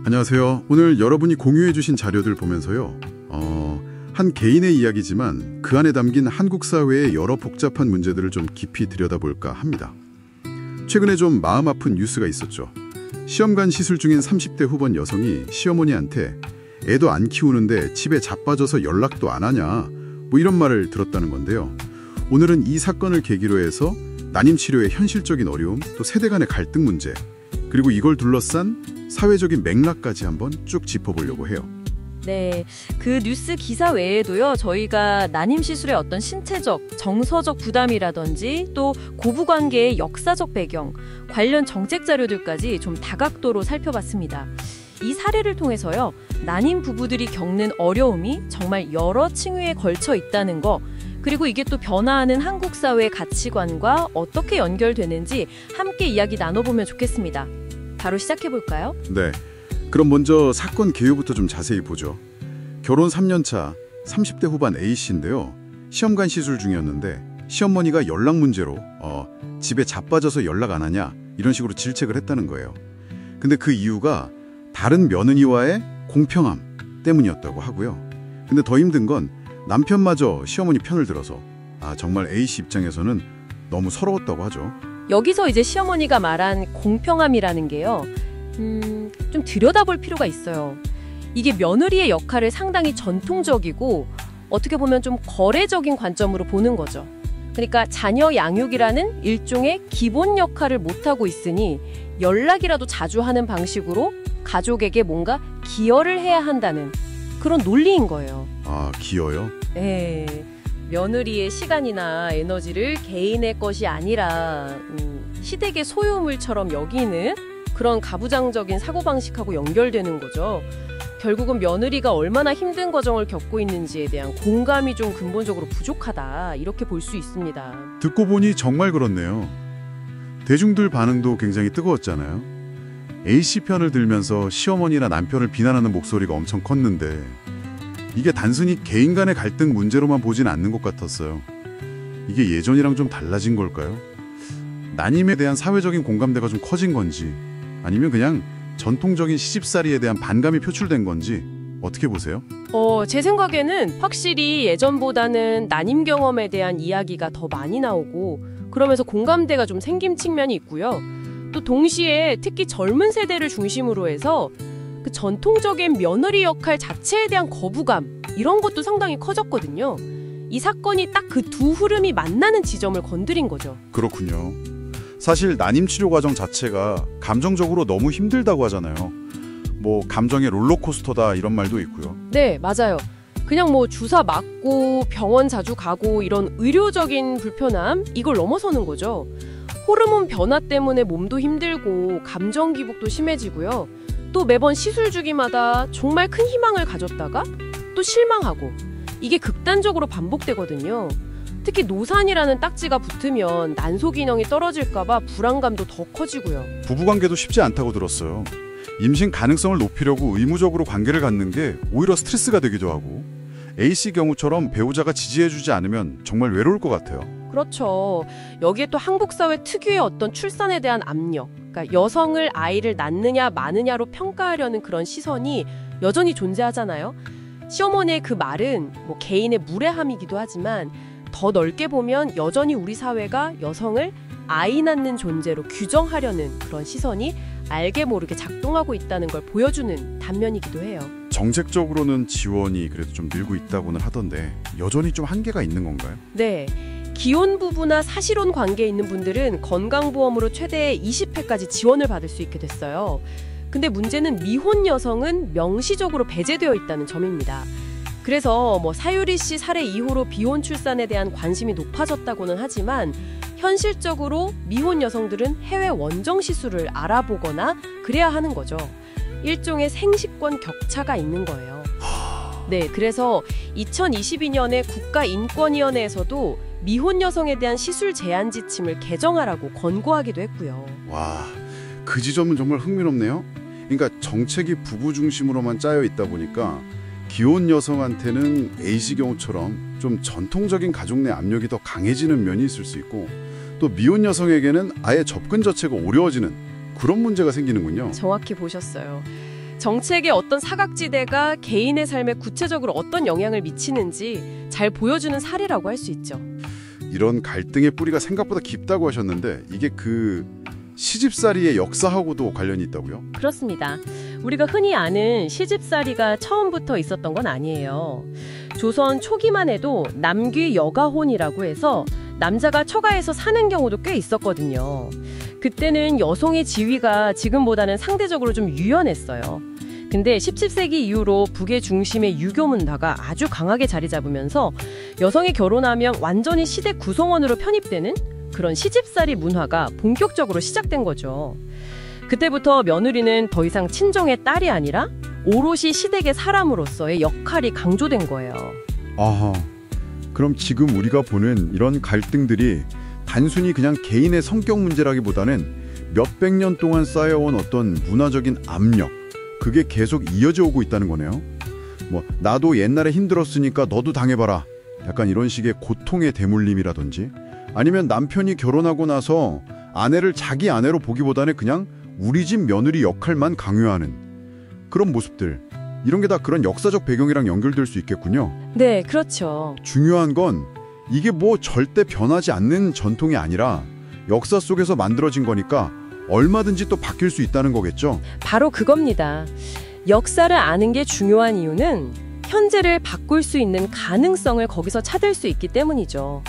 안녕하세요. 오늘 여러분이 공유해주신 자료들 보면서요. 한 개인의 이야기지만 그 안에 담긴 한국 사회의 여러 복잡한 문제들을 좀 깊이 들여다볼까 합니다. 최근에 좀 마음 아픈 뉴스가 있었죠. 시험관 시술 중인 30대 후반 여성이 시어머니한테 애도 안 키우는데 집에 자빠져서 연락도 안 하냐 뭐 이런 말을 들었다는 건데요. 오늘은 이 사건을 계기로 해서 난임 치료의 현실적인 어려움, 또 세대 간의 갈등 문제, 그리고 이걸 둘러싼 사회적인 맥락까지 한번 쭉 짚어보려고 해요. 네, 그 뉴스 기사 외에도요, 저희가 난임 시술의 어떤 신체적, 정서적 부담이라든지 또 고부관계의 역사적 배경, 관련 정책 자료들까지 좀 다각도로 살펴봤습니다. 이 사례를 통해서요, 난임 부부들이 겪는 어려움이 정말 여러 층위에 걸쳐 있다는 거, 그리고 이게 또 변화하는 한국 사회의 가치관과 어떻게 연결되는지 함께 이야기 나눠보면 좋겠습니다. 바로 시작해볼까요? 네. 그럼 먼저 사건 개요부터 좀 자세히 보죠. 결혼 3년 차 30대 후반 A씨인데요. 시험관 시술 중이었는데 시어머니가 연락 문제로 집에 자빠져서 연락 안 하냐 이런 식으로 질책을 했다는 거예요. 근데 그 이유가 다른 며느리와의 공평함 때문이었다고 하고요. 근데 더 힘든 건 남편마저 시어머니 편을 들어서 정말 A씨 입장에서는 너무 서러웠다고 하죠. 여기서 이제 시어머니가 말한 공평함이라는 게요. 좀 들여다볼 필요가 있어요. 이게 며느리의 역할을 상당히 전통적이고 어떻게 보면 좀 거래적인 관점으로 보는 거죠. 그러니까 자녀 양육이라는 일종의 기본 역할을 못하고 있으니 연락이라도 자주 하는 방식으로 가족에게 뭔가 기여를 해야 한다는 그런 논리인 거예요. 아, 기여요? 네. 며느리의 시간이나 에너지를 개인의 것이 아니라 시댁의 소유물처럼 여기는 그런 가부장적인 사고방식하고 연결되는 거죠. 결국은 며느리가 얼마나 힘든 과정을 겪고 있는지에 대한 공감이 좀 근본적으로 부족하다 이렇게 볼 수 있습니다. 듣고 보니 정말 그렇네요. 대중들 반응도 굉장히 뜨거웠잖아요. A씨 편을 들면서 시어머니나 남편을 비난하는 목소리가 엄청 컸는데 이게 단순히 개인 간의 갈등 문제로만 보진 않는 것 같았어요. 이게 예전이랑 좀 달라진 걸까요? 난임에 대한 사회적인 공감대가 좀 커진 건지 아니면 그냥 전통적인 시집살이에 대한 반감이 표출된 건지 어떻게 보세요? 제 생각에는 확실히 예전보다는 난임 경험에 대한 이야기가 더 많이 나오고 그러면서 공감대가 좀 생긴 측면이 있고요. 또 동시에 특히 젊은 세대를 중심으로 해서 그 전통적인 며느리 역할 자체에 대한 거부감 이런 것도 상당히 커졌거든요. 이 사건이 딱 그 두 흐름이 만나는 지점을 건드린 거죠. 그렇군요. 사실 난임 치료 과정 자체가 감정적으로 너무 힘들다고 하잖아요. 뭐 감정의 롤러코스터다 이런 말도 있고요. 네, 맞아요. 그냥 뭐 주사 맞고 병원 자주 가고 이런 의료적인 불편함 이걸 넘어서는 거죠. 호르몬 변화 때문에 몸도 힘들고 감정 기복도 심해지고요. 또 매번 시술 주기마다 정말 큰 희망을 가졌다가 또 실망하고 이게 극단적으로 반복되거든요. 특히 노산이라는 딱지가 붙으면 난소 기능이 떨어질까 봐 불안감도 더 커지고요. 부부관계도 쉽지 않다고 들었어요. 임신 가능성을 높이려고 의무적으로 관계를 갖는 게 오히려 스트레스가 되기도 하고 A씨 경우처럼 배우자가 지지해주지 않으면 정말 외로울 것 같아요. 그렇죠. 여기에 또 한국 사회 특유의 어떤 출산에 대한 압력, 그러니까 여성을 아이를 낳느냐 마느냐로 평가하려는 그런 시선이 여전히 존재하잖아요. 시어머니의 그 말은 뭐 개인의 무례함이기도 하지만 더 넓게 보면 여전히 우리 사회가 여성을 아이 낳는 존재로 규정하려는 그런 시선이 알게 모르게 작동하고 있다는 걸 보여주는 단면이기도 해요. 정책적으로는 지원이 그래도 좀 늘고 있다고는 하던데 여전히 좀 한계가 있는 건가요? 네. 기혼 부부나 사실혼 관계에 있는 분들은 건강보험으로 최대 20회까지 지원을 받을 수 있게 됐어요. 근데 문제는 미혼 여성은 명시적으로 배제되어 있다는 점입니다. 그래서 뭐 사유리 씨 사례 이후로 비혼 출산에 대한 관심이 높아졌다고는 하지만 현실적으로 미혼 여성들은 해외 원정 시술을 알아보거나 그래야 하는 거죠. 일종의 생식권 격차가 있는 거예요. 네, 그래서 2022년에 국가인권위원회에서도 미혼 여성에 대한 시술 제한 지침을 개정하라고 권고하기도 했고요. 와, 그 지점은 정말 흥미롭네요. 그러니까 정책이 부부 중심으로만 짜여 있다 보니까 기혼 여성한테는 A씨 경우처럼 좀 전통적인 가족 내 압력이 더 강해지는 면이 있을 수 있고 또 미혼 여성에게는 아예 접근 자체가 어려워지는 그런 문제가 생기는군요. 정확히 보셨어요. 정책의 어떤 사각지대가 개인의 삶에 구체적으로 어떤 영향을 미치는지 잘 보여주는 사례라고 할 수 있죠. 이런 갈등의 뿌리가 생각보다 깊다고 하셨는데 이게 그 시집살이의 역사하고도 관련이 있다고요? 그렇습니다. 우리가 흔히 아는 시집살이가 처음부터 있었던 건 아니에요. 조선 초기만 해도 남귀 여가혼이라고 해서 남자가 처가에서 사는 경우도 꽤 있었거든요. 그때는 여성의 지위가 지금보다는 상대적으로 좀 유연했어요. 근데 17세기 이후로 북의 중심의 유교 문화가 아주 강하게 자리 잡으면서 여성이 결혼하면 완전히 시대 구성원으로 편입되는 그런 시집살이 문화가 본격적으로 시작된 거죠. 그때부터 며느리는 더 이상 친정의 딸이 아니라 오롯이 시댁의 사람으로서의 역할이 강조된 거예요. 아하, 그럼 지금 우리가 보는 이런 갈등들이 단순히 그냥 개인의 성격 문제라기보다는 몇백 년 동안 쌓여온 어떤 문화적인 압력, 그게 계속 이어져 오고 있다는 거네요. 뭐 나도 옛날에 힘들었으니까 너도 당해봐라. 약간 이런 식의 고통의 대물림이라든지, 아니면 남편이 결혼하고 나서 아내를 자기 아내로 보기보다는 그냥 우리 집 며느리 역할만 강요하는 그런 모습들, 이런 게 다 그런 역사적 배경이랑 연결될 수 있겠군요. 네, 그렇죠. 중요한 건 이게 뭐 절대 변하지 않는 전통이 아니라 역사 속에서 만들어진 거니까 얼마든지 또 바뀔 수 있다는 거겠죠. 바로 그겁니다. 역사를 아는 게 중요한 이유는 현재를 바꿀 수 있는 가능성을 거기서 찾을 수 있기 때문이죠.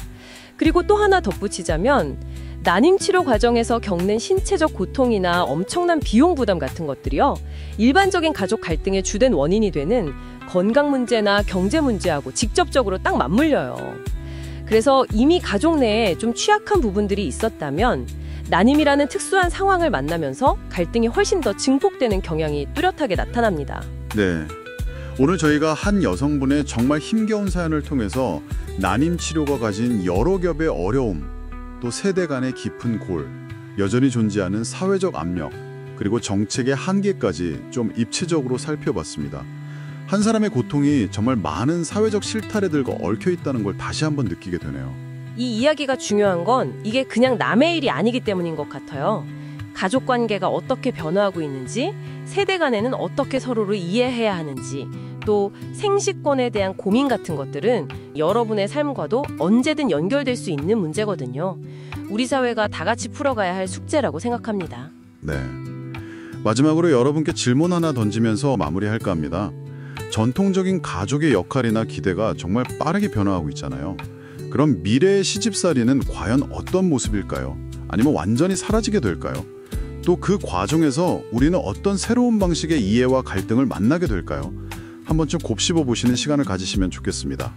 그리고 또 하나 덧붙이자면 난임 치료 과정에서 겪는 신체적 고통이나 엄청난 비용 부담 같은 것들이요, 일반적인 가족 갈등의 주된 원인이 되는 건강 문제나 경제 문제하고 직접적으로 딱 맞물려요. 그래서 이미 가족 내에 좀 취약한 부분들이 있었다면 난임이라는 특수한 상황을 만나면서 갈등이 훨씬 더 증폭되는 경향이 뚜렷하게 나타납니다. 네. 오늘 저희가 한 여성분의 정말 힘겨운 사연을 통해서 난임 치료가 가진 여러 겹의 어려움, 또 세대 간의 깊은 골, 여전히 존재하는 사회적 압력, 그리고 정책의 한계까지 좀 입체적으로 살펴봤습니다. 한 사람의 고통이 정말 많은 사회적 실타래들과 얽혀 있다는 걸 다시 한번 느끼게 되네요. 이 이야기가 중요한 건 이게 그냥 남의 일이 아니기 때문인 것 같아요. 가족 관계가 어떻게 변화하고 있는지, 세대 간에는 어떻게 서로를 이해해야 하는지, 또 생식권에 대한 고민 같은 것들은 여러분의 삶과도 언제든 연결될 수 있는 문제거든요. 우리 사회가 다 같이 풀어가야 할 숙제라고 생각합니다. 네. 마지막으로 여러분께 질문 하나 던지면서 마무리할까 합니다. 전통적인 가족의 역할이나 기대가 정말 빠르게 변화하고 있잖아요. 그럼 미래의 시집살이는 과연 어떤 모습일까요? 아니면 완전히 사라지게 될까요? 또 그 과정에서 우리는 어떤 새로운 방식의 이해와 갈등을 만나게 될까요? 한 번쯤 곱씹어 보시는 시간을 가지시면 좋겠습니다.